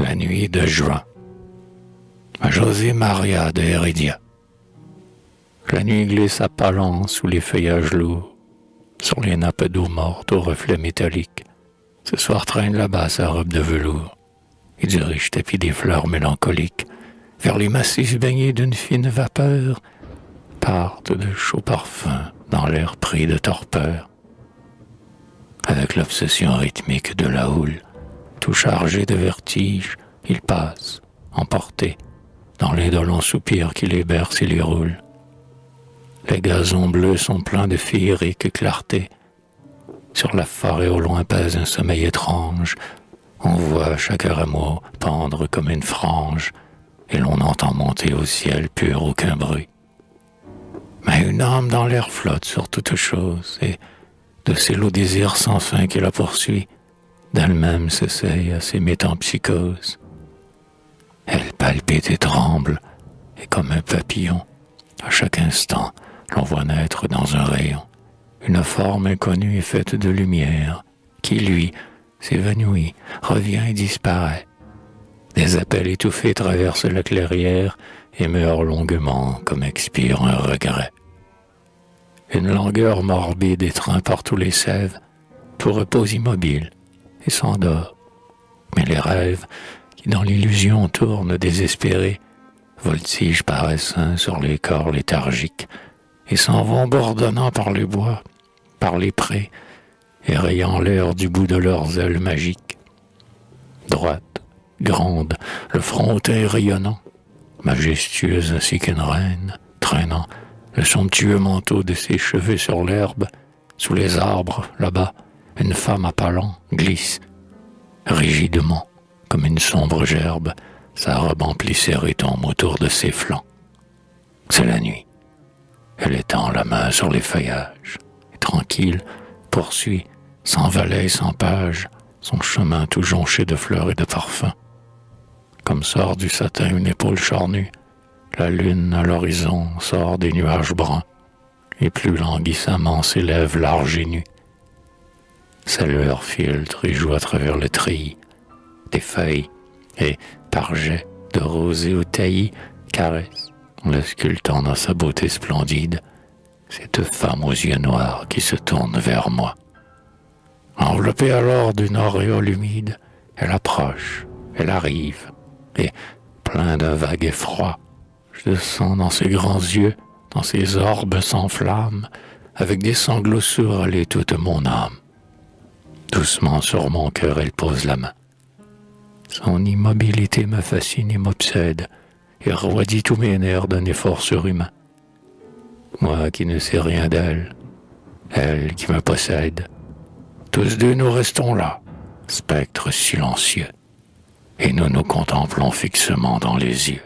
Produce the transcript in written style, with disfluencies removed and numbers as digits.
La nuit de juin. À José Maria de Heredia. La nuit glisse à pas lents sous les feuillages lourds, sur les nappes d'eau morte aux reflets métalliques. Ce soir traîne là-bas sa robe de velours, et du riche tapis des fleurs mélancoliques, vers les massifs baignés d'une fine vapeur, partent de chauds parfums dans l'air pris de torpeur. Avec l'obsession rythmique de la houle, tout chargé de vertige, il passe, emporté, dans l'indolent soupir qui les berce et les roule. Les gazons bleus sont pleins de féerique clarté. Sur la forêt au loin pèse un sommeil étrange. On voit chaque rameau pendre comme une frange, et l'on entend monter au ciel pur aucun bruit. Mais une âme dans l'air flotte sur toute chose, et de ces lots désirs sans fin qui la poursuit, d'elle-même s'essaye à ses métempsychoses. Elle palpite et tremble, et comme un papillon, à chaque instant, l'on voit naître dans un rayon une forme inconnue et faite de lumière, qui, lui, s'évanouit, revient et disparaît. Des appels étouffés traversent la clairière et meurent longuement comme expire un regret. Une langueur morbide étreint par tous les sèves, tout repose immobile et s'endort. Mais les rêves, qui dans l'illusion tournent désespérés, voltigent par essaim sur les corps léthargiques et s'en vont bourdonnant par les bois, par les prés, et rayant l'air du bout de leurs ailes magiques. Droite, grande, le front hautain et rayonnant, majestueuse ainsi qu'une reine, traînant le somptueux manteau de ses cheveux sur l'herbe, sous les arbres, là-bas, une femme à pas lents glisse, rigidement, comme une sombre gerbe, sa robe emplie serrée tombe autour de ses flancs. C'est la nuit. Elle étend la main sur les feuillages, et tranquille, poursuit, sans valet et sans page, son chemin tout jonché de fleurs et de parfums. Comme sort du satin une épaule charnue, la lune à l'horizon sort des nuages bruns, et plus languissamment s'élève large et nue. Sa lueur filtre et joue à travers le treillis, des feuilles, et, par jets de rosée ou taillis, caresse, en la sculptant dans sa beauté splendide, cette femme aux yeux noirs qui se tourne vers moi. Enveloppée alors d'une auréole humide, elle approche, elle arrive, et, plein d'un vague effroi, je sens dans ses grands yeux, dans ses orbes sans flamme, avec des sanglots sourds aller toute mon âme. Doucement sur mon cœur elle pose la main. Son immobilité me fascine et m'obsède, et roidit tous mes nerfs d'un effort surhumain. Moi qui ne sais rien d'elle, elle qui me possède, tous deux nous restons là, spectres silencieux, et nous nous contemplons fixement dans les yeux.